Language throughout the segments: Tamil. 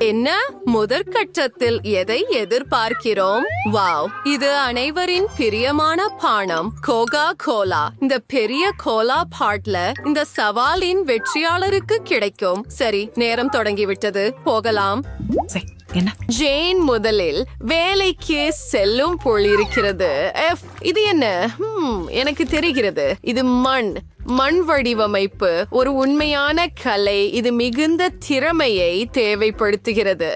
என்ன முதற்கட்டத்தில் எதை எதிர்பார்க்கிறோம்? வாவ், இது அனைவரின் பிரியமான பானம் கோகா கோலா. இந்த பெரிய கோலா பாட்ல இந்த சவாலின் வெற்றியாளருக்கு கிடைக்கும். சரி, நேரம் தொடங்கிவிட்டது, போகலாம். ஜேன் முதலில் வேலைக்கு செல்லும் போல் இருக்கிறது. இது என்ன? எனக்கு தெரிகிறது, இது மண் வடிவமைப்பு ஒரு உண்மையான கலை. இது மிகுந்த திறமையை தேவைப்படுத்துகிறது.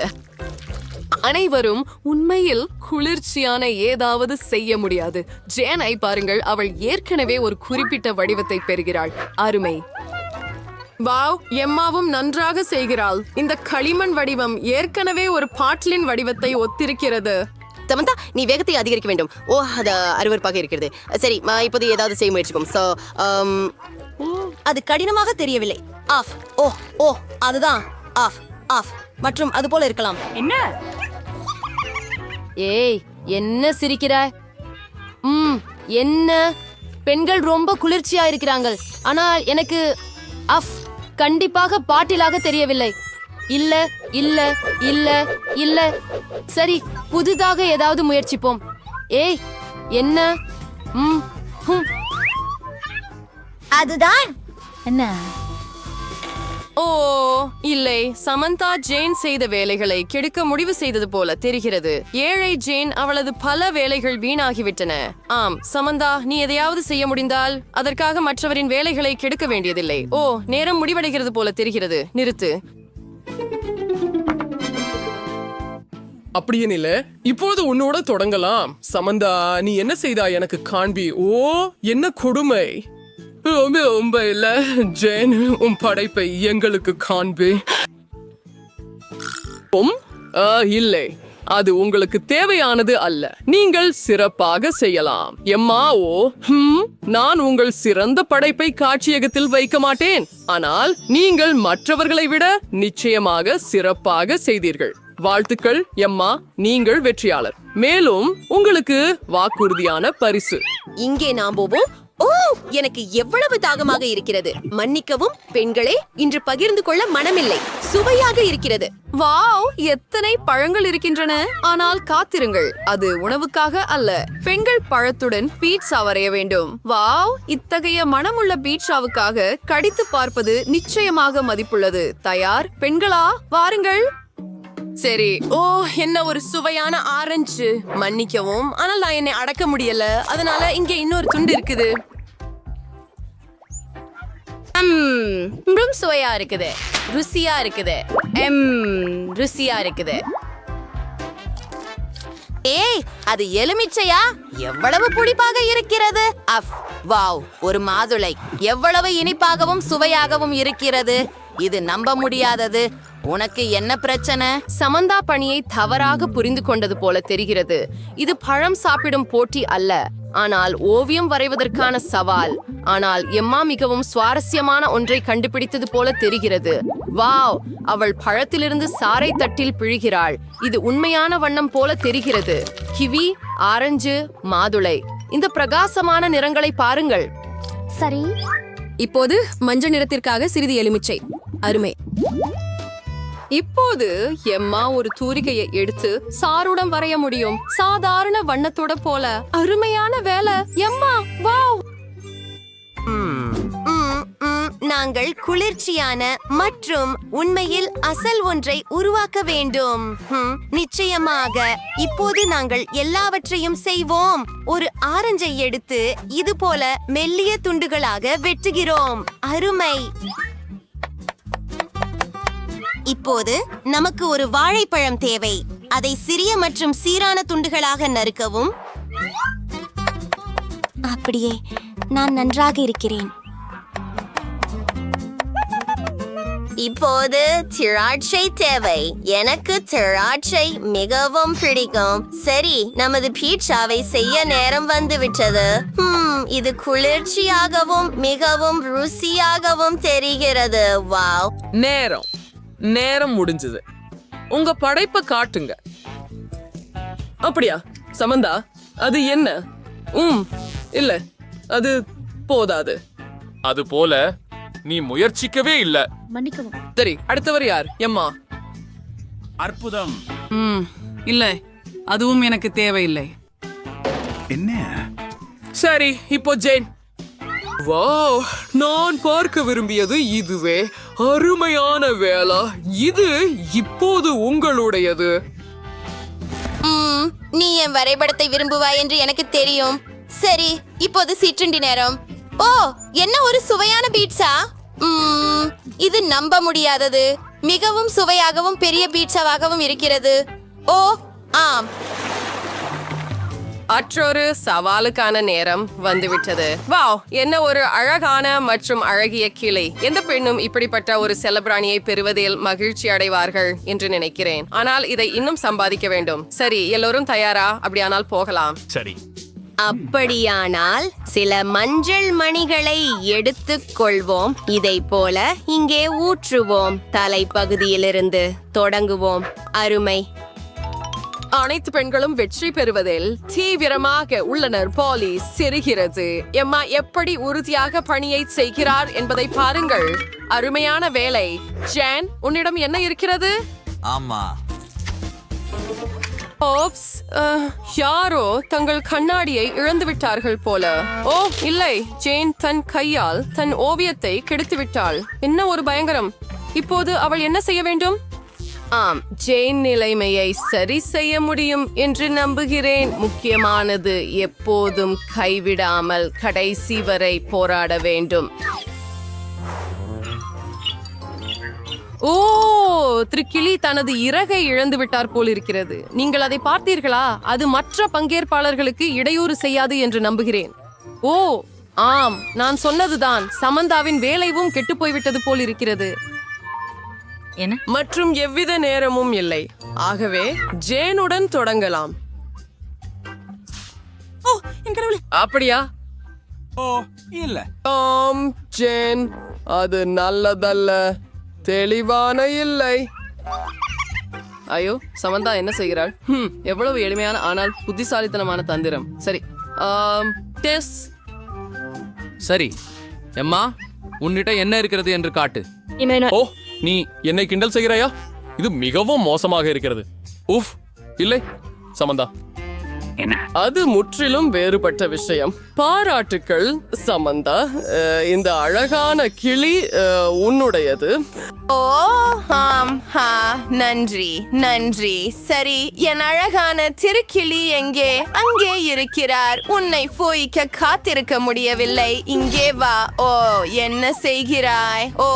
அனைவரும் உண்மையில் குளிர்ச்சியான ஏதாவது செய்ய முடியாது. ஜேனை பாருங்கள், அவள் ஏற்கனவே ஒரு குறிப்பிட்ட வடிவத்தை பெறுகிறாள். அருமை. வாவ், எம்மாவும் நன்றாக செய்கிறாள். இந்த களிமண் வடிவம் ஏற்கனவே ஒரு பாட்டிலின் வடிவத்தை ஒத்திருக்கிறது. சமந்தா, நீ வேகத்தை அதிகரிக்க வேண்டும். ஓ, அது அருவருப்பாக இருக்கிறது. சரி, இப்போது ஏதாவது செய்ய முயற்சிக்கும். அது கடினமாக தெரியவில்லை. ஆஃப். ஓ ஓ அதுதான் ஆஃப் ஆஃப் மற்றும் அது போல இருக்கலாம். என்ன? ஏய், என்ன சிரிக்கிறாய்? என்ன? பெண்கள் ரொம்ப குளிர்ச்சியா இருக்கிறாங்க. ஆனால் எனக்கு கண்டிப்பாக பாட்டிலாக தெரியவில்லை. இல்ல இல்ல இல்ல இல்ல. சரி, புதிதாக ஏதாவது முயற்சிப்போம். ஏய், என்ன? அதுதான் என்ன? ஓ இல்லை, சமந்தா ஜேன் செய்த வேலைகளை கெடுக்க முடிவு செய்தது போல தெரிகிறது. ஏழை ஜேன், அவளது பல வேலைகள் வீணாகிவிட்டன. ஆம் சமந்தா, நீ எதையாவது செய்ய முடிந்தால் அதற்காக மற்றவரின் வேலைகளை கெடுக்க வேண்டியதில்லை. ஓ, நேரம் முடிவடைகிறது போல தெரிகிறது. நிறுத்து. அப்படியே நில, இப்போது உன்னோட தொடங்கலாம். சமந்தா, நீ என்ன செய்தா எனக்கு காண்பி. ஓ, என்ன கொடுமை. ரொம்ப இல்ல ஜேன், உன் படைப்பை எங்களுக்கு காண்பி. இல்லை, அது உங்களுக்கு தேவையானது அல்ல. நீங்கள் சிறப்பாக செய்யலாம். எம்மா, நான் உங்கள் சிறந்த படைப்பை காட்சியகத்தில் வைக்க மாட்டேன். ஆனால் நீங்கள் மற்றவர்களை விட நிச்சயமாக சிறப்பாக செய்தீர்கள். வாழ்த்துக்கள் எம்மா, நீங்கள் வெற்றியாளர். மேலும் உங்களுக்கு வாக்குறுதியான பரிசு. இங்கே நாம் போவோம். ஓ, எனக்கு எவ்வளவு தாகமாக இருக்கிறது. மன்னிக்கவும் பெண்களே, இன்று பகிர்ந்து கொள்ள மனமில்லை. சுவையாக இருக்கிறது. வாவ், எத்தனை பழங்கள் இருக்கின்றன. ஆனால் காத்திருங்கள், அது உணவுக்காக அல்ல. பெண்கள் பழத்துடன் பீட்சா வரைய வேண்டும். வாவ், இத்தகைய மனமுள்ள பீட்சாவுக்காக கடித்து பார்ப்பது நிச்சயமாக மதிப்புள்ளது. தயார் பெண்களா? வாருங்கள். சரி. ஓ, என்ன ஒரு சுவையான ஆரஞ்சு. மன்னிக்கவும், ஆனால் நான் என்னை அடக்க முடியல. அதனால இங்கே இன்னொரு துண்டு இருக்குது. சுவையா இருக்குது, ருசியா இருக்குது. ருசியா இருக்குது. ஏய், அது எலுமிச்சையா? எவ்வளவு புளிப்பாக இருக்கிறது. வாவ், ஒரு மாதுளை. எவ்வளவு இனிப்பாகவும் சுவையாகவும் இருக்கிறது. இது நம்ப முடியாதது. உனக்கு என்ன பிரச்சனை? சமந்தா பணியை தவறாக புரிந்து கொண்டது போல தெரிகிறது. இது பழம் சாப்பிடும் போட்டி அல்ல, ஆனால் ஓவியம் வரைவதற்கான சவால். ஆனால் எம்மா மிகவும் சுவாரஸ்யமான ஒன்றை கண்டுபிடித்தது போல தெரிகிறது. வாவ், அவள் பழத்திலிருந்து சாறை தட்டில் பிழிகிறாள். இது உண்மையான வண்ணம் போல தெரிகிறது. கிவி, ஆரஞ்சு, மாதுளை. இந்த பிரகாசமான நிறங்களை பாருங்கள். சரி, இப்போது மஞ்சள் நிறத்திற்காக சிறிது எலுமிச்சை. அருமை. இப்போது எம்மா ஒரு தூரிகையை எடுத்து சாருடன் வரைய முடியும். சாதாரண வண்ணத்தோட போல. அருமையான வேலை எம்மா. வாவ். நாங்கள் குளிர்ச்சியான மற்றும் உண்மையில் அசல் ஒன்றை உருவாக்க வேண்டும். நிச்சயமாக. இப்போது நாங்கள் எல்லாவற்றையும் செய்வோம். ஒரு ஆரஞ்சை எடுத்து இது போல மெல்லிய துண்டுகளாக வெட்டுகிறோம். அருமை. இப்போது நமக்கு ஒரு வாழைப்பழம் தேவை. அதை சிறிய மற்றும் சீரான துண்டுகளாக நறுக்கவும். அப்படியே, நான் நன்றாக இருக்கிறேன். இப்போது திராட்சை தேவை. எனக்கு திராட்சை மிகவும் பிடிக்கும். சரி, நமது பீட்சாவை செய்ய நேரம் வந்துவிட்டது. இது குளிர்ச்சியாகவும் மிகவும் ருசியாகவும் தெரிகிறது. வாவ். நேரம் முடிஞ்சது. உங்க படைப்பை காட்டுங்க. அப்படியா சமந்தா? அது என்ன? இல்ல, அது போதாது. அது போல நீ முயற்சிக்கவே இல்ல. மன்னிக்கவும். சரி, அடுத்தவர் யார்? எம்மா. அற்புதம். இல்லை, அதுவும் எனக்கு தேவையில்லை. என்ன? சரி, இப்போ ஜேன். வாவ், நான் பார்க்க விரும்பியது இதுவே. அருமையான வேலை. இது இப்போது உங்களுடையது. நீ என் வரைபடத்தை விரும்புவாய் என்று எனக்கு தெரியும். சரி, இப்போது சிற்றுண்டி நேரம். ஓ, என்ன ஒரு சுவையான பீட்சா! இது நம்ப முடியாதது. மிகவும் சுவையாகவும் பெரிய பீட்சாவாகவும் இருக்கிறது. ஓ ஆம், மற்றொரு சவாலுக்கான நேரம் வந்துவிட்டது. வாவ், என்ன ஒரு அழகான மற்றும் அழகிய கிளை. எந்த பெண்ணும் இப்படிப்பட்ட ஒரு செல்லப்பிராணியை பெறுவதில் மகிழ்ச்சி அடைவார்கள் என்று நினைக்கிறேன். ஆனால் இதை இன்னும் சம்பாதிக்க வேண்டும். சரி, எல்லோரும் தயாரா? அப்படியானால் போகலாம். சரி. அப்படியானால் சில மஞ்சள் மணிகளை எடுத்துக் கொள்வோம். இதை போல இங்கே ஊற்றுவோம். தலைப்பகுதியிலிருந்து தொடங்குவோம். அருமை. அனைத்து பெண்களும் வெற்றி பெறுவதில் தீவிரமாக உள்ளனர். போலீஸ் சிரிக்கிறது. எம்மா எப்படி உறுதியாக பணியை செய்கிறார் என்பதை பாருங்கள். அருமையான வேலை. ஜேன், உன்னிடம் என்ன இருக்கிறது? ஆமா, ஓப்ஸ், யாரோ தங்கள் கண்ணாடியை இழந்து விட்டார்கள் போல. ஓ இல்லை, ஜேன் தன் கையால் தன் ஓவியத்தை கெடுத்து விட்டாள். என்ன ஒரு பயங்கரம். இப்போது அவள் என்ன செய்ய வேண்டும்? ஆம், ஜேன் நிலைமையை சரி செய்ய முடியும் என்று நம்புகிறேன். முக்கியமானது எப்போதும் கைவிடாமல் கடைசி வரை போராட வேண்டும். ஓ, கிளி தனது இறகை இழந்து விட்டார் போல் இருக்கிறது. நீங்கள் அதை பார்த்தீர்களா? அது மற்ற பங்கேற்பாளர்களுக்கு இடையூறு செய்யாது என்று நம்புகிறேன். ஓ ஆம், நான் சொன்னதுதான். சமந்தாவின் வேலைவும் கெட்டு போய்விட்டது போல் இருக்கிறது. மற்றும் எவ்வித நேரமும் இல்லை. ஆகவே ஜேனுடன் தொடங்கலாம். அப்படியா? ஓ இல்ல. ஆம் ஜேன், அது நல்லதல்ல. தெளிவான இல்லை. ஐயோ, சமந்தா என்ன செய்கிறாள்? எவ்வளவு எளிமையான ஆனால் புத்திசாலித்தனமான தந்திரம். சரி, டெஸ். சரி. எம்மா, உன்னிட்ட என்ன இருக்கிறது என்று காட்டு. ஓ, நீ என்னை கிண்டல் செய்கிறாயா? இது மிகவும் மோசமாக இருக்கிறது. உஃப், இல்லை சமந்தா, அது முற்றிலும் வேறுபட்ட விஷயம். பாராட்டுக்கள் சமந்தா. இந்த அழகான கிளி உன்னுடையது. ஓ ஆம், நன்றி நன்றி. சரி, என் அழகான திருக்கிளி எங்கே? அங்கே இருக்கிறார். உன்னை போய்க்க காத்திருக்க முடியவில்லை. இங்கே வா. ஓ, என்ன செய்கிறாய்? ஓ,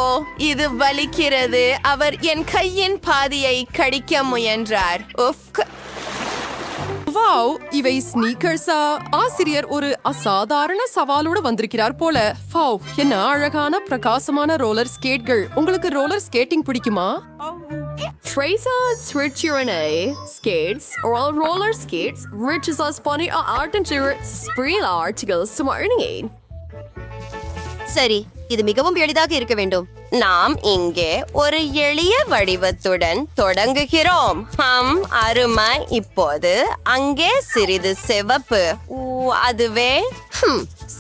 இது வலிக்கிறது. அவர் என் கையின் பாதியை கடிக்க முயன்றார். உஃப். வாவ், இவை ஸ்னீக்கர்ஸா? ஆசிரியர் ஒரு அசாதாரண சவாலோடு வந்திருக்கிறார் போல. வாவ், என்ன அழகான பிரகாசமான ரோலர் ஸ்கேட்கள். உங்களுக்கு ரோலர் ஸ்கேட்டிங் பிடிக்குமா? Tracer's Ritchurene skates or roller skates reaches us funny art and spree articles to morning. சரி, இது மிகவும் எளிதாக இருக்க வேண்டும். நாம் இங்கே ஒரு எளிய வடிவத்துடன் தொடங்குகிறோம். அருமை. இப்போது அங்கே சிறிது சிவப்பு. அதுவே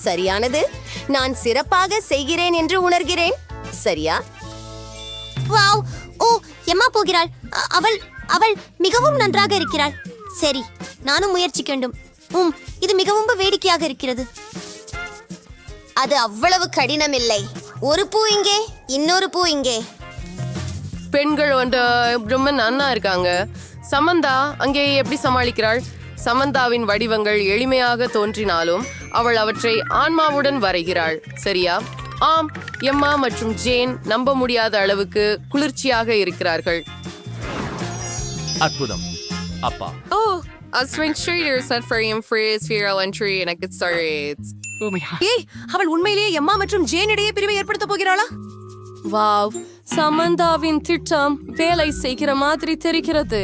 சரியானது. நான் சிறப்பாக செய்கிறேன் என்று உணர்கிறேன். சரியா? வாவ்! ஓ, எம்மா போகிறாள். அவள் அவள் மிகவும் நன்றாக இருக்கிறாள். சரி, நானும் முயற்சிக்க வேண்டும். இது மிகவும் வேடிக்கையாக இருக்கிறது. அது அவ்வளவு கடினம் இல்லை. ஒரு பூ இங்கே, இன்னொரு பூ இங்கே. பெண்கள் வந்து ரொம்ப நன்னா இருக்காங்க. சமந்தா அங்கே எப்படி சமாளிக்கிறாள்? சமந்தாவின் வடிவங்கள் எளிமையாக தோன்றினாலும் அவள் அவற்றை ஆன்மாவுடன் வரைகிறாள். சரியா? ஆம், எம்மா மற்றும் ஜேன் நம்ப முடியாத அளவுக்கு குளிர்ச்சியாக இருக்கிறார்கள். அற்புதம் அப்பா. ஓ, ஏய், அவள் உண்மையிலேயே எம்மா மற்றும் ஜேன் இடையே பிரிவை ஏற்படுத்த போகிறாளா? வாவ், சமந்தாவின் திட்டம் வேலை செய்கிற மாதிரி தெரிகிறது.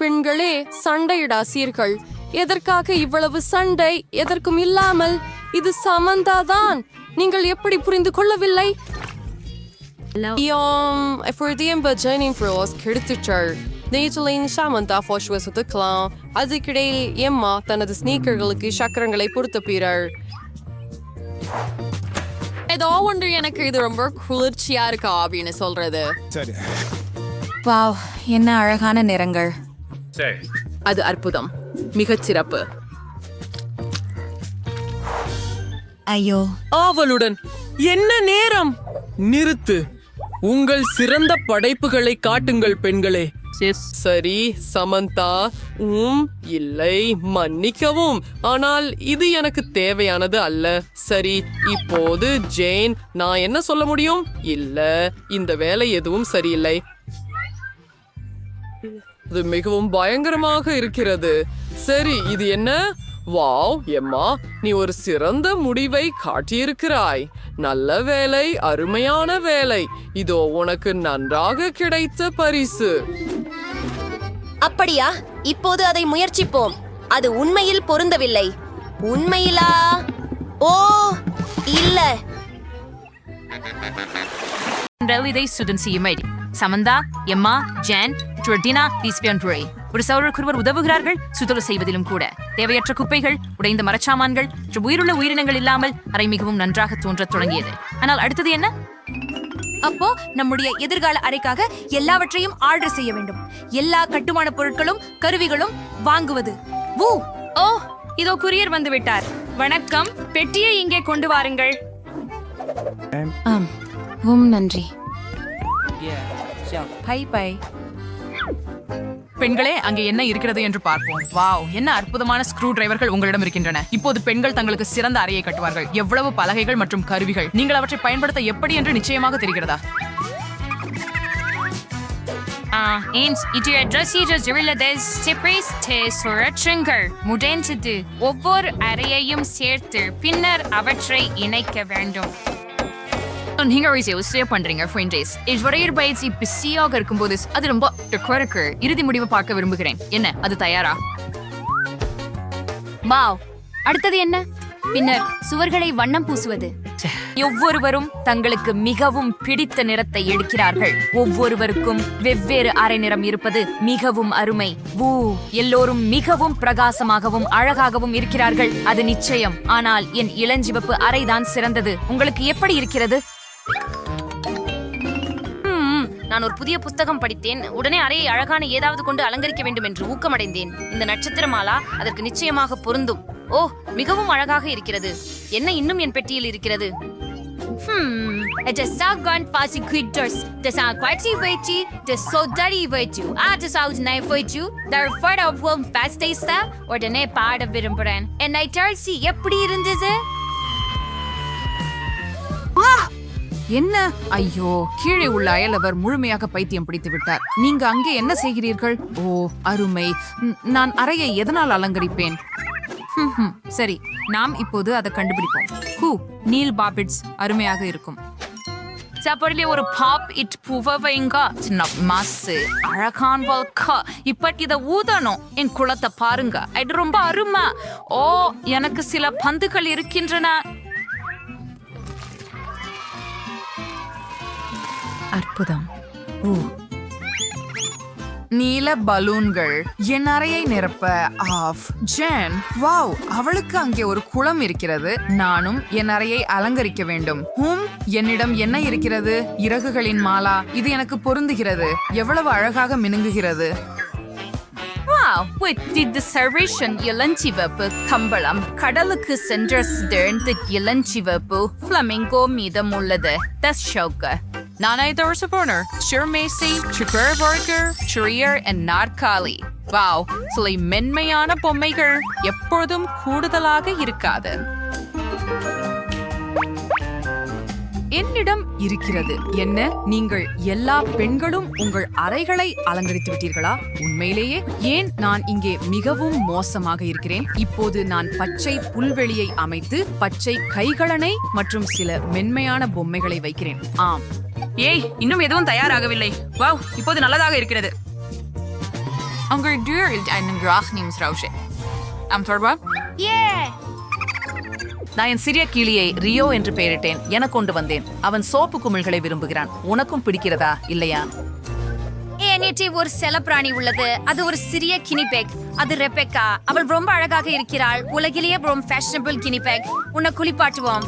பெண்களே, சண்டையிடாசீர்கள். எதற்காக இவ்வளவு சண்டை? எதற்கும் இல்லாமல் இது சமந்தா தான். நீங்கள் எப்படி புரிந்து கொள்ளவில்லை? அதுக்கிடையில் எம்மா தனது ஸ்னீக்கர்களுக்கு சக்கரங்களை பொருத்தப்பீராள். ஏதோ ஒன்று எனக்கு இது ரொம்ப குளிர்ச்சியா இருக்கா அப்படின்னு சொல்றது. சரி. வாவ், என்ன அழகான நிறங்கள். அது அற்புதம், மிகச் சிறப்பு. ஐயோ, ஆவலுடன் என்ன நேரம்? நிறுத்து. உங்கள் சிறந்த படைப்புகளை காட்டுங்கள் பெண்களே. சரி சமந்தா. இல்லை, மன்னிக்கவும், ஆனால் இது எனக்கு தேவையானது அல்ல. சரி, இப்போது ஜேன், நான் என்ன சொல்ல முடியும்? இல்ல, இந்த வேலை எதுவும் சரியில்லை. இது மிகவும் பயங்கரமாக இருக்கிறது. சரி, இது என்ன? வாவ், எம்மா, நீ ஒரு சிறந்த முடிவை காட்டியிருக்கிறாய். நல்ல வேலை, அருமையான வேலை. இதோ உனக்கு நன்றாக கிடைத்த பரிசு. அப்படியா? இப்போது அதை முயற்சிப்போம். அது உண்மையில் பொருந்தவில்லை. உண்மையிலா? ஓ இல்ல. இதை சுத்தம் செய்யும்படி சமந்தா, எம்மா, ஜேன், ஜோர்டினா, லிஸ்பியன்ட்ரே ஒரு சௌரக்குருவர் உதவுகிறார்கள். சுத்தம் செய்வதிலும் கூட தேவையற்ற குப்பைகள், உடைந்த மரச்சாமான்கள் மற்றும் உயிருள்ள உயிரினங்கள் இல்லாமல் அறை மிகவும் நன்றாக தோன்றத் தொடங்கியது. ஆனால் அடுத்தது என்ன? அப்போ நம்முடைய எதிர்கால அறைக்காக எல்லாவற்றையும் ஆர்டர் செய்ய வேண்டும். எல்லா கட்டுமான பொருட்களும் கருவிகளும் வாங்குவது. ஓ, இதோ குரியர் வந்து விட்டார். வணக்கம், பெட்டியை இங்கே கொண்டு வாருங்கள். நன்றி. Bye bye. பெண்களே, அங்கே என்ன இருக்கிறது என்று பார்ப்போம். வாவ், என்ன அற்புதமான ஸ்க்ரூ டிரைவர்கள் உங்களிடம் இருக்கின்றன. இப்போது பெண்கள் தங்களுக்கு சிறந்த அறையை கட்டுவார்கள். எவ்வளவு பலகைகள் மற்றும் கருவிகள்! நீங்கள் அவற்றை பயன்படுத்த எப்படி என்று நிச்சயமாக தெரிகிறதா? அறையையும் சேர்த்து பின்னர் அவற்றை இணைக்க வேண்டும். பண்றீங்க பயிற்சி பிஸியாக இருக்கும்போது அது ரொம்ப இறுதி முடிவு பார்க்க விரும்புகிறேன். என்ன, அது தயாரா? வாவ், அடுத்தது என்ன? பின்னர் சுவர்களை வண்ணம் பூசுவது. ஒவ்வொருவரும் தங்களுக்கு மிகவும் பிடித்த நிறத்தை எடுக்கிறார்கள். ஒவ்வொருவருக்கும் வெவ்வேறு அரை நிறம் இருப்பது மிகவும் அருமை. எல்லோரும் மிகவும் பிரகாசமாகவும் அழகாகவும் இருக்கிறார்கள். அது நிச்சயம். ஆனால் என் இளஞ்சிவப்பு அறைதான் சிறந்தது. உங்களுக்கு எப்படி இருக்கிறது? நான் ஒரு புதிய புத்தகம் படித்தேன். உடனே அறையை அழகான ஏதாவது கொண்டு அலங்கரிக்க வேண்டும் என்று ஊக்கமடைந்தேன். இந்த நட்சத்திர மாலா அதற்கு நிச்சயமாக பொருந்தும். ஓ, மிகவும் அழகாக இருக்கிறது. என்ன இன்னும் என் பெட்டியில் இருக்கிறது? உடனே பாட விரும்புகிறேன். எப்படி இருந்தது? என்ன? ஐயோ, கீழே உள்ள அயலவர் முழுமையாக பைத்தியம் பிடித்து விட்டார். நீங்க அங்கே என்ன செய்கிறீர்கள்? ஓ, அருமை. நான் அறையை எதனால் அலங்கரிப்பேன்? சரி, நாம் இப்போது அதை கண்டுபிடிப்போம். நீல் பாபிட்ஸ் அருமையாக இருக்கும். சாப்பாடுல ஒரு பாப் இட் புவவைங்க சின்ன மாசு அழகான் வல்கா. இப்படி இதை ஊதணும். என் குளத்தை பாருங்க, இது ரொம்ப அருமை. ஓ, எனக்கு சில பந்துகள் இருக்கின்றன. அற்புதம். நீல பலூன்கள் என் அறையை நிரப்ப ஆஃப். ஜேன், வாவ், அவளுக்கு அங்கே ஒரு குளம் இருக்கிறது. நானும் என் அறையை அலங்கரிக்க வேண்டும். என்னிடம் என்ன இருக்கிறது? இறகுகளின் மாலா. இது எனக்கு பொருந்துகிறது. எவ்வளவு அழகாக மினுங்குகிறது. இளஞ்சிவப்பு கம்பளம் கடலுக்கு சென்ற இளஞ்சிவப்பு பிளமிங்கோ மீதம் உள்ளது. நாற்காலி. வாவ், சில மென்மையான பொம்மைகள் எப்பொழுதும் கூடுதலாக இருக்காது. என்னிடம் இருக்கிறது. என்ன, நீங்கள் எல்லா பெண்களும் உங்கள் அறைகளை அலங்கரித்து விட்டீர்களா? உண்மையிலேயே? ஏன் நான் இங்கே மிகவும் மோசமாக இருக்கிறேன்? இப்போது நான் பச்சை புல்வெளியை அமைத்து பச்சை கைகளனை மற்றும் சில மென்மையான பொம்மைகளை வைக்கிறேன். ஆம். ஏய், இன்னும் எதுவும் தயாராகவில்லை. வாவ், இப்போது நல்லதாக இருக்கிறது. நான் என் சிறிய கிளியை ரியோ என்று பெயரிட்டேன். என கொண்டு வந்தேன். அவன் சோப்பு குமிழ்களை விரும்புகிறான். உனக்கும் பிடிக்கிறதா, இல்லையா? ஒரு செல்லப்பிராணி உள்ளது. அது ஒரு சிறிய கினிபெக். அது ரெபெக்கா. அவள் ரொம்ப அழகாக இருக்கிறாள். உலகிலேயே ரொம்ப ஃபேஷனபிள் கினிபெக். உன்னை குளிப்பாட்டுவோம்.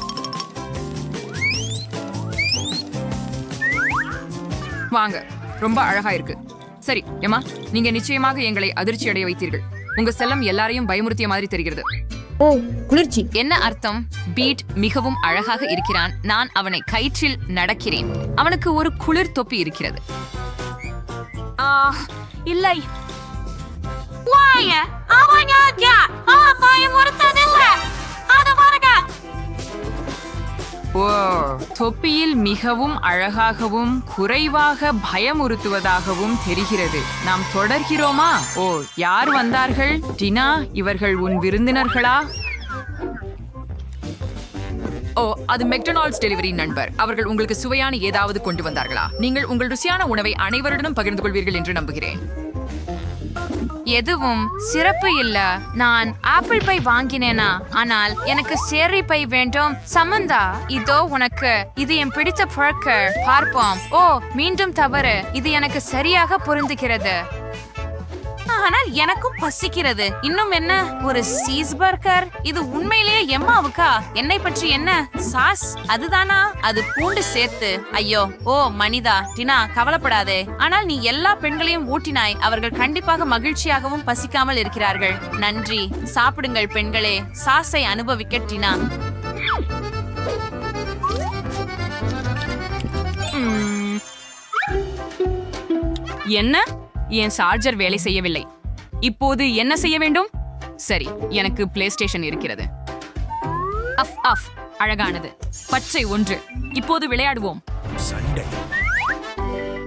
வாங்க, ரொம்ப அழகா இருக்கு. சரி எம்மா, நீங்க நிச்சயமாக எங்களை அதிர்ச்சி அடைய வைத்தீர்கள். உங்க செல்லம் எல்லாரையும் பயமுறுத்திய மாதிரி தெரிகிறது. ஓ குளிர்ச்சி. என்ன அர்த்தம்? பீட் மிகவும் அழகாக இருக்கிறான். நான் அவனை கயிற்றில் நடக்கிறேன். அவனுக்கு ஒரு குளிர் தொப்பி இருக்கிறது. இல்லை. ஓ, தொப்பியில் மிகவும் அழகாகவும் குறைவாக பயமுறுத்துவதாகவும் தெரிகிறது. நாம் தொடர்கிறோமா? ஓ, யார் வந்தார்கள்? டினா, இவர்கள் உன் விருந்தினர்களா? ஓ, அது மெக்டொனால்ட்ஸ் டெலிவரி நண்பர். அவர்கள் உங்களுக்கு சுவையான ஏதாவது கொண்டு வந்தார்களா? நீங்கள் உங்கள் ருசியான உணவை அனைவருடனும் பகிர்ந்து கொள்வீர்கள் என்று நம்புகிறேன். எதுவும் சிறப்பு இல்ல. நான் ஆப்பிள் பை வாங்கினேனா, ஆனால் எனக்கு சேரி பை வேண்டும். சமந்தா, இதோ உனக்கு. இது என் பிடித்த பழக்க. பார்ப்போம். ஓ, மீண்டும் தவறு. இது எனக்கு சரியாக பொருந்துகிறது. ஆனால் எனக்கும் பசிக்கிறது. இன்னும் என்ன? ஒரு சீஸ் பர்கர். இது உண்மையிலேயே எம்மாவுக்கா? என்னை பற்றி என்ன? சாஸ் அதுதானா? அது பூண்டு சேர்த்து. ஐயோ, ஓ மனிதா, டினா கவலைப்படாதே. ஆனால் நீ எல்லா பெண்களையும் ஊட்டினாய். அவர்கள் கண்டிப்பாக மகிழ்ச்சியாகவும் பசிக்காமல் இருக்கிறார்கள். நன்றி. சாப்பிடுங்கள் பெண்களே. சாஸை அனுபவிக்க டினா. என்ன? என் சார்ஜர் வேலை செய்யவில்லை. இப்போது என்ன செய்ய வேண்டும்? சரி, எனக்கு பிளே ஸ்டேஷன் இருக்கிறது. அஃப் அஃப், அழகானது. பச்சை ஒன்று. இப்போது விளையாடுவோம்.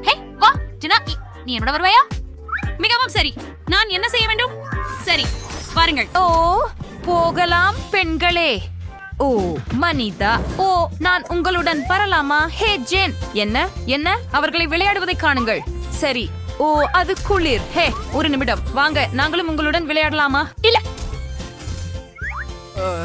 ஹே வா டினா, நீ என்னோட வருவாயா? மிகவும் சரி. நான் என்ன செய்ய வேண்டும்? சரி பாருங்கள். ஓ, போகலாம் பெண்களே. ஓ மனிதா, ஓ நான் உங்களுடன் வரலாமா? ஹே ஜேன். என்ன என்ன? அவர்களை விளையாடுவதை காணுங்கள். சரி. ஓ, அது குளிர். ஹே, ஒரு நிமிடம். வாங்க, நாங்களும் உங்களுடன் விளையாடலாமா? இல்ல.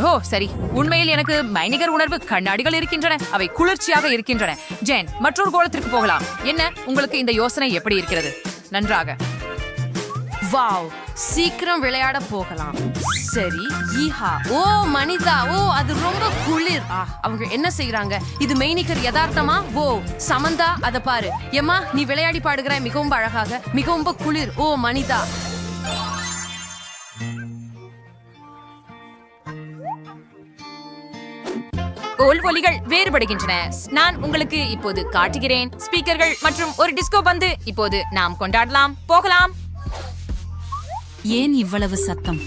ஓ சரி. உண்மையில் எனக்கு மைனிகர் உணர்வு கண்ணாடிகள் இருக்கின்றன. அவை குளிர்ச்சியாக இருக்கின்றன. ஜேன், மற்றொரு கோலத்திற்கு போகலாம். என்ன, உங்களுக்கு இந்த யோசனை எப்படி இருக்கிறது? நன்றாக. வாவ், சீக்கிரம் விளையாட போகலாம். சரி, ஈஹா. ஓ மனிதா, ஓ அது ரொம்ப குளிர். அவங்க என்ன செய்யறாங்க? இது மெய்னிகர் யதார்த்தமா? ஓ சமந்தா, அத பாரு. எம்மா, நீ விளையாடி பாடுகிறாய் மிகவும் அழகாக. மிகவும் குளிர். ஓ மனிதா. ஒலிகள் வேறுபடுகின்றன. நான் உங்களுக்கு இப்போது காட்டுகிறேன். ஸ்பீக்கர்கள் மற்றும் ஒரு டிஸ்கோ பந்து. இப்போது நாம் கொண்டாடலாம். போகலாம். ஏன் இவ்வளவு சத்தம்?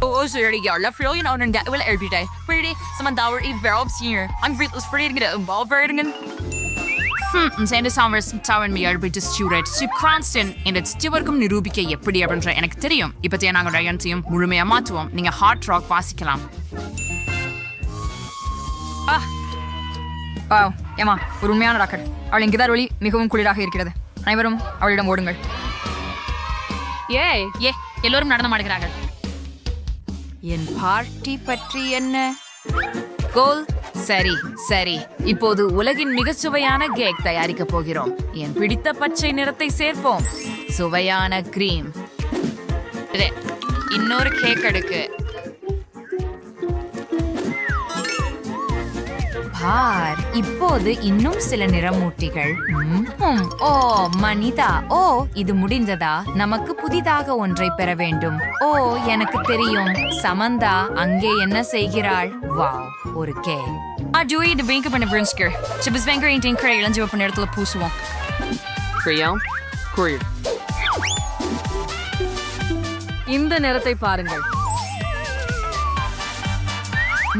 Oh, sorry, jag la frågan om den där vill erbjuda. Pretty som man dauer i verbsjör. I'm fritless föreningen om valverdingen. Sen det samar som tauren med arbete sturet. Subkransten enligt stivarkum nirubike எப்படி அப்படின்ற எனக்கு தெரியும். இப்போதைய நாங்கள் ரயன்ஸையும் முழுமையா மாற்றுவோம். நீங்க ஹார்ட் ராக் வாசிக்கலாம். ஏமா, ஒரு உண்மையான ராக்கெட். அவள் இங்குதான் ஒளி மிகவும் குளிராக இருக்கிறது. அனைவரும் அவளிடம் ஓடுங்கள். ஏ எல்லோரும் நடனம் ஆடுகிறார்கள். என் பார்ட்டி பற்றி என்ன? கோல். சரி சரி. இப்போது உலகின் மிகச் சுவையான கேக் தயாரிக்க போகிறோம். என் பிடித்த பச்சை நிறத்தை சேர்ப்போம். சுவையான கிரீம். இன்னொரு கேக் எடுக்கு. பார், இப்போது இன்னும் சில நிறமூட்டிகள். ஓ மனிதா, ஓ இது முடிந்ததா? நமக்கு புதிதாக ஒன்றை பெற வேண்டும். ஓ எனக்கு தெரியும். சமந்தா அங்கே என்ன செய்கிறாள்? வாவ், ஒரு cake. Doe de winkel met een brunsker. Ze bezwenker in 10 keer en ze op een nedele poesel. இந்த நிறத்தை பாருங்கள்.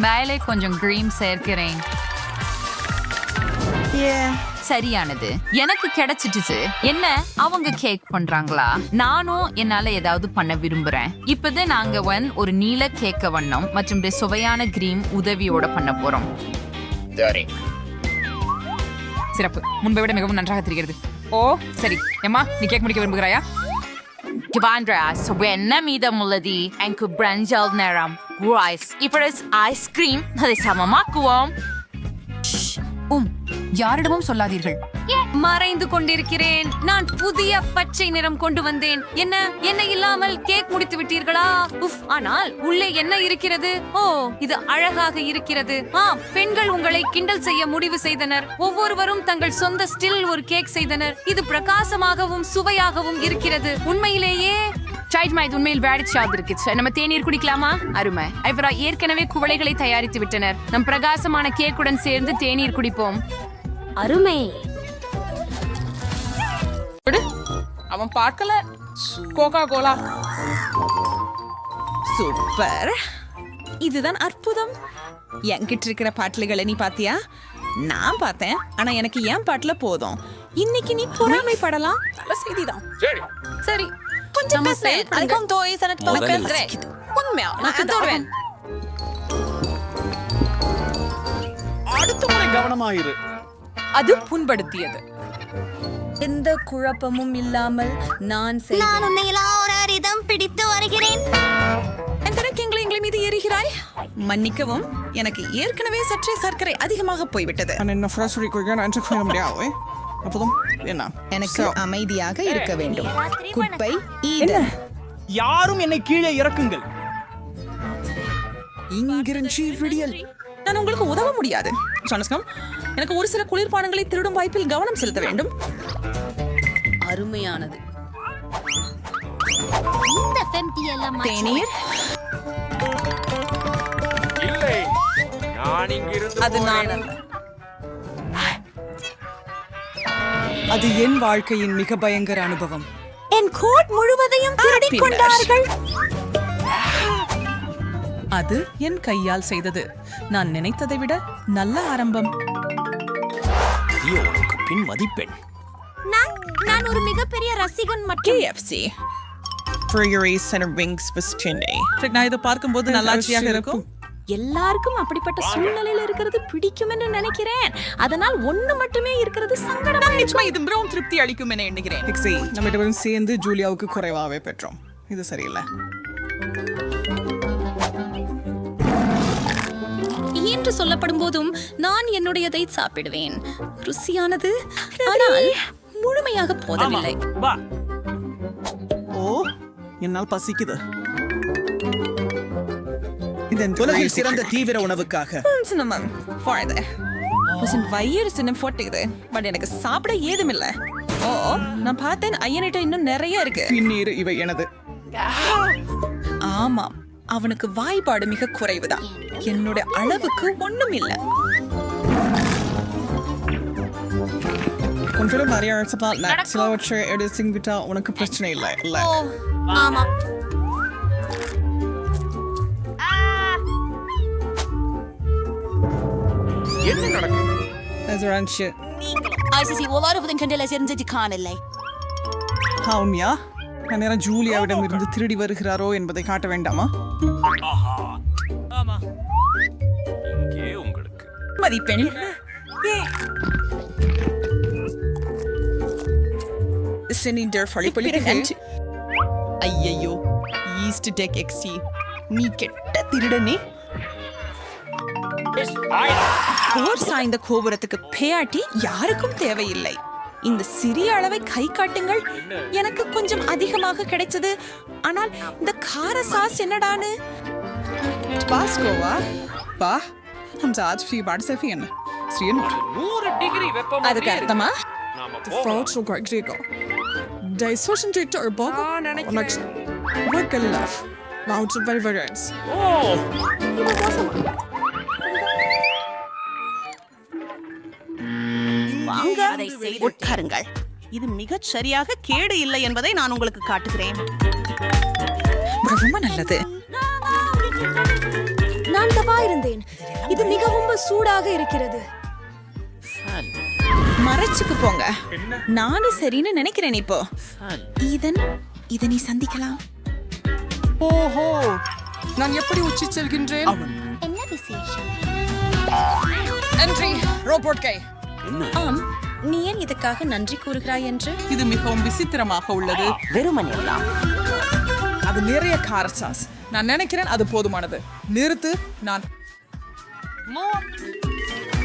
மேலே கொஞ்சம் கிரீம் சேர்க்கிறேன். சரியானது. எனக்கு கிடைச்சிட்டுச்சு. என்ன, அவங்க கேக் பண்றாங்களா? நானும் என்னால ஏதாவது பண்ண விரும்புறேன். இப்பதான் நாங்க ஒரு நீல கேக்க வண்ணம் மற்றும் சுவையான கிரீம் உதவியோட பண்ண போறோம். சிறப்பு. முன்பை விட மிகவும் நன்றாக தெரிகிறது. ஓ சரி. எம்மா, நீ கேக் முடிக்க விரும்புகிறாயா? என்ன மீதம் உள்ளது? எனக்கு பிரஞ்சல் நேரம். இப்ப ஐஸ்கிரீம் அதை சமமாக்குவோம். யாரிடமும் சொல்லாதீர்கள். மறைந்து கொண்டிருக்கிறேன். நான் புதிய பச்சை நிறம் கொண்டு வந்தேன். என்ன இல்லாமல் கேக் முடித்து விட்டீர்களா? உஃப், ஆனால் உள்ளே என்ன இருக்கிறது? ஓ, இது அழகாக இருக்கிறது. பெண்கள் உங்களை கிண்டல் செய்ய முடிவு செய்தனர். ஒவ்வொருவரும் தங்கள் சொந்த ஸ்டில் ஒரு கேக் செய்தனர். இது பிரகாசமாகவும் சுவையாகவும் இருக்கிறது. உண்மையிலேயே இது உண்மையில் வேடிச்சாதிருக்கு. நம்ம தேநீர் குடிக்கலாமா? அருமை. இவரா ஏற்கனவே குவளைகளை தயாரித்து விட்டனர். நம் பிரகாசமான கேக்குடன் சேர்ந்து தேநீர் குடிப்போம். அருமை. அவன் பார்க்கல. கோகா கோலா. சூப்பர், இதுதான் அற்புதம். என்கிட்ட இருக்கிற பாட்டில்களை நீ பாத்தியா? நான் பார்த்தேன், ஆனா எனக்கு என் பாட்டுல போதும். இன்னைக்கு நீ பொறாமைப்படலாம். நல்ல செய்திதான். சரி, கொஞ்சம் பேசுறேன். அதுக்கும் தோய் சனத் பேசுறேன். உண்மையா நான் தோடுவேன். அடுத்த முறை கவனமாயிரு. அது புண்படுத்தியது. எந்த குழப்பமும் இல்லாமல் நான் உன்னை எல்லாரிடம் பிடித்து வருகிறேன். எங்களை மீது ஏறுகிறாய். மன்னிக்கவும், எனக்கு ஏற்கனவே சற்றே சர்க்கரை அதிகமாக போய்விட்டது. எனக்கு அமைதியாக இருக்க வேண்டும். குப்பை யாரும் என்னை கீழே இறக்குங்கள். நான் உங்களுக்கு உதவ முடியாது. எனக்கு ஒரு சில குளிர்பானங்களை திருடும் வாய்ப்பில் கவனம் செலுத்த வேண்டும். அருமையானது. தேநீர் அது நான் அல்ல. அது என் வாழ்க்கையின் மிக பயங்கர அனுபவம். என் கோட் முழுவதையும் திருடிக் கொண்டார்கள். அது என் கையால் செய்தது. நான் நினைத்ததை விட நல்ல ஆரம்பம். பின் மதிப்பெண். நான் ஒரு மிகப்பெரிய ரசிகன் மற்றும் KFC நான் இதை பார்க்கும்போது நல்லாட்சியாக இருக்கும். எல்லாருக்கும் அப்படிப்பட்ட சூழ்நிலையில இருக்கிறது பிடிக்கும் என்று நினைக்கிறேன். அதனால் ஒண்ணு மட்டுமே இருக்கிறது சங்கடமா. நிச்சயமா இது மிகவும் திருப்தி அளிக்கும் என எண்ணுகிறேன். நம்ம இருவரும் சேர்ந்து ஜூலியாவுக்கு குறைவாகவே பெற்றோம். இது சரியில்லை. என்று சொல்லப்படும் போதும் நான் என்னுடையதை சாப்பிடுவேன். ருசியானது, ஆனால் முழுமையாக போதவில்லை. ஓ, என்னால் பசிக்குது. உலகில் சிறந்த தீவிர உணவுக்காக வயிறு சின்னம் போட்டுக்குது. பட் எனக்கு சாப்பிட ஏதுமில்ல. ஓ, நான் பார்த்தேன் ஐயனிட்ட இன்னும் நிறைய இருக்கு. பின்னீர் இவை எனது. ஆமாம், அவனுக்கு வாய்ப்பாடு மிக குறைவுதான். என்னோட அளவுக்கு ஒண்ணும் இல்ல. உன்னிடம் நிறைய சிலவற்றை எடுத்துக்கிட்டா உனக்கு பிரச்சனை இல்லை இல்ல? ஆமா. என்ன நடக்குது? காணலை. ஹவுமியா, நேரம் ஜூலியாவிடம் இருந்து திருடி வருகிறாரோ என்பதை காட்ட வேண்டாமா? இங்கே உங்களுக்கு மதிப்பெண். ஐயோ, ஈஸ்ட் டெக் எக்ஸ்டி, நீ கெட்ட திருடனே. போர் சாய்ந்த கோபுரத்துக்கு பேயாட்டி யாருக்கும் தேவையில்லை. இந்த சிறிய அளவை கை காட்டுங்கள். எனக்கு கொஞ்சம் அதிகமாக கிடைச்சது. ஆனால் இந்த கார சாஸ் என்னடான்னு? பாஸ்கோவா பா हम आज भी बाढ़ से भी हैं 100 டிகிரி வெப்பமா அதுக்கு அர்த்தமா? Frau Gregor. Der ist zwischen der Burger und der Burgerlauf. Laut Valverens. வாங்க, அதை செய்து உட்காருங்கள். இது மிகச் சரியாக கேடு இல்லை என்பதை நான் உங்களுக்கு காட்டுகிறேன். ரொம்ப நல்லது. நான் தவா இருந்தேன். இது மிகவும் சூடாக இருக்கிறது. மறைச்சுக்கு போங்க. நானும் சரின்னு நினைக்கிறேன். இப்போ இதை நீ சந்திக்கலாம். ஓஹோ, நான் எப்படி உச்சி செல்கின்றேன்? என்ன விசேஷம்? Entry, robot guy. ஆம், நீ ஏன் இதுக்காக நன்றி கூறுகிறாய் என்று? இது மிகவும் விசித்திரமாக உள்ளது. வெறுமனேலாம். அது நிறைய கார சாஸ். நான் நினைக்கிறேன் அது போதுமானது. நிறுத்து. நான்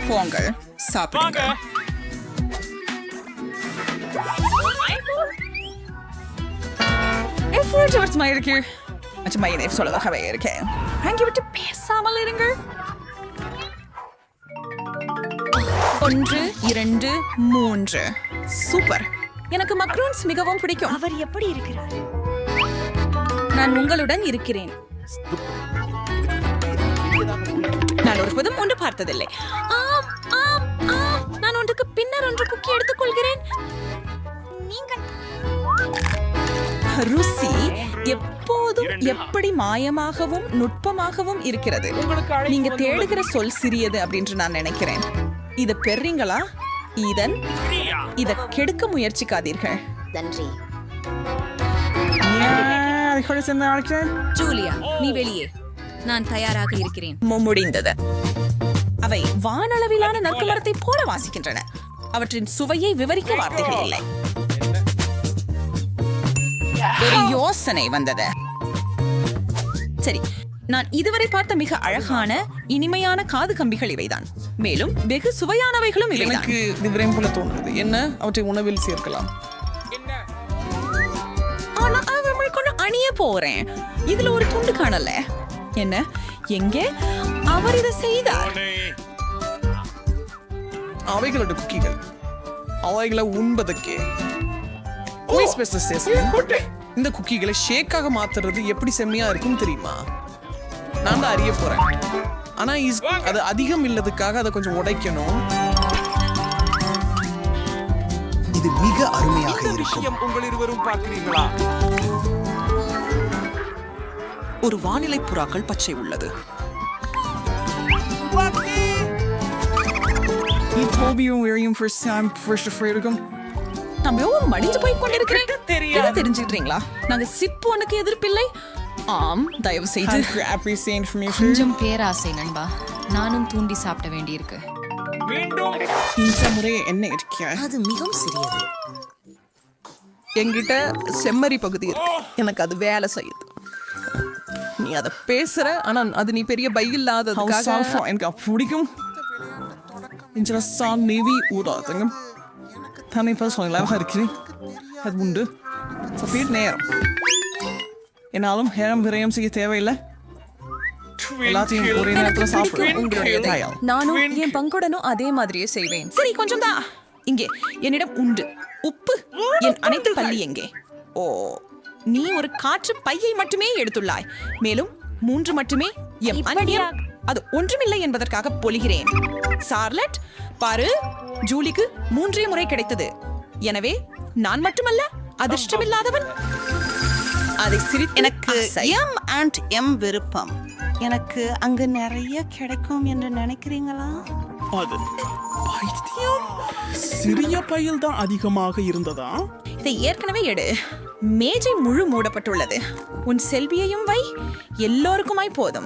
போங்கள், சாப்பிடுங்க. வருஷமா இருக்கு அச்சமா இதை சொல்லதாகவே இருக்கேன் அங்கே விட்டு பேசாமல் இருங்கள் 1 2 3 சூப்பர் எனக்கு மக்ரூன்ஸ் மிகவும் பிடிக்கும் அவர் எப்படி இருக்கிறார்? நான் உங்களுடன் இருக்கிறேன் நான் ஒருபோதும் ஒன்று பார்த்ததில்லை ஆம் ஆம் ஆம் நான் ஒன்றுக்கு பின்னர் ஒன்று குக்கி எடுத்துக்கொள்கிறேன் ருசி எப்போதும் எப்படி மாயமாகவும் நுட்பமாகவும் இருக்கிறது நீங்க தேடுகிற சொல் சிறியது அப்படின்னு நான் நினைக்கிறேன் இத பெறீங்களா இத கெடுக்க முயற்சிக்காதீர்கள் நன்றி ஜூலியா நீ வெளியே நான் தயாராக இருக்கிறேன் முடிந்தது அவை வானளவிலான நற்குமரத்தை போல வாசிக்கின்றன அவற்றின் சுவையை விவரிக்க வார்த்தைகள் இல்லை ஒரு யோசனை வந்தது சரி நான் இதுவரை பார்த்த மிக அழகான இனிமையான காது கம்பிகள் இவைதான் மேலும் வெகு சுவையானவைகளும் இவைதான் எனக்கு விவரம் போல தோணுது என்ன அவற்றை உணவில் சேர்க்கலாம் ஆனா அவன் கொண்டு அணிய போறேன் இதுல ஒரு துண்டு காணல என்ன எங்கே அவர் இதை செய்தார் அவைகளோட குக்கிகள் அவைகளை உண்பதற்கே இந்த குக்கிகளை ஷேக்காக மாத்துறது எப்படி செம்மையா இருக்கும் தெரியுமா நான் தான் அறிய போறேன் ஆனா அது அதிகம் இல்லதுக்காக அதை கொஞ்சம் உடைக்கணும் இது மிக அருமையாக இருக்கும். உங்கள் இருவரும் பார்க்கிறீர்களா ஒரு வானிலை புறாக்கள் பச்சை உள்ளது. நம்ம மடிஞ்சு போய் கொண்டிருக்கிறேன் தெரிஞ்சுக்கிறீங்களா நாங்க சிப்பு உனக்கு எதிர்ப்பில்லை ஆம் தயவு செய்து கொஞ்சம் பேராசை நண்பா நானும் தூண்டி சாப்பிட வேண்டியிருக்கு இந்த முறை என்ன இருக்க அது மிகவும் சிறியது என்கிட்ட செம்மறி பகுதி இருக்கு எனக்கு அது வேலை செய்யுது நீ அதை பேசுற ஆனா அது நீ பெரிய பை இல்லாததுக்காக எனக்கு பிடிக்கும் இன்ட்ரெஸ்டான நேவி ஊடாதுங்க தானே இப்போ சொல்லலாம் இருக்கிறேன் அது உண்டு சப்பீட் நேரம் என்னாலும் நேரம் விரயம் செய்ய தேவையில்லை எல்லாத்தையும் ஒரே நேரத்தில் சாப்பிடுவேன் நானும் என் பங்குடனும் அதே மாதிரியே செய்வேன் சரி கொஞ்சம் தான் இங்கே என்னிடம் உண்டு உப்பு என் அனைத்து பள்ளி எங்கே ஓ நீ ஒரு காற்று பையை மட்டுமே எடுத்துள்ளாய் மேலும் 3 மட்டுமே எம் அந்நியம் அது ஒன்றுமில்லை என்பதற்காக பொழிகிறேன் சார்லட் பாரு ஜூலிக்கு 3 முறை கிடைத்தது எனவே நான் மட்டுமல்ல அதிர்ஷ்டமில்லாதவன் அதை சிரித்து எனக்கு எம் அண்ட் எம் விருப்பம் எனக்கு அங்க நிறைய கிடைக்கும் என்று நினைக்கிறீங்களா அது பைத்தியம் சிறிய பையில் தான் அதிகமாக இருந்ததா இதை ஏற்கனவே எடு மேஜை முழு மூடப்பட்டுள்ளது உன் செல்வியையும் வை எல்லோருக்குமாய் போதும்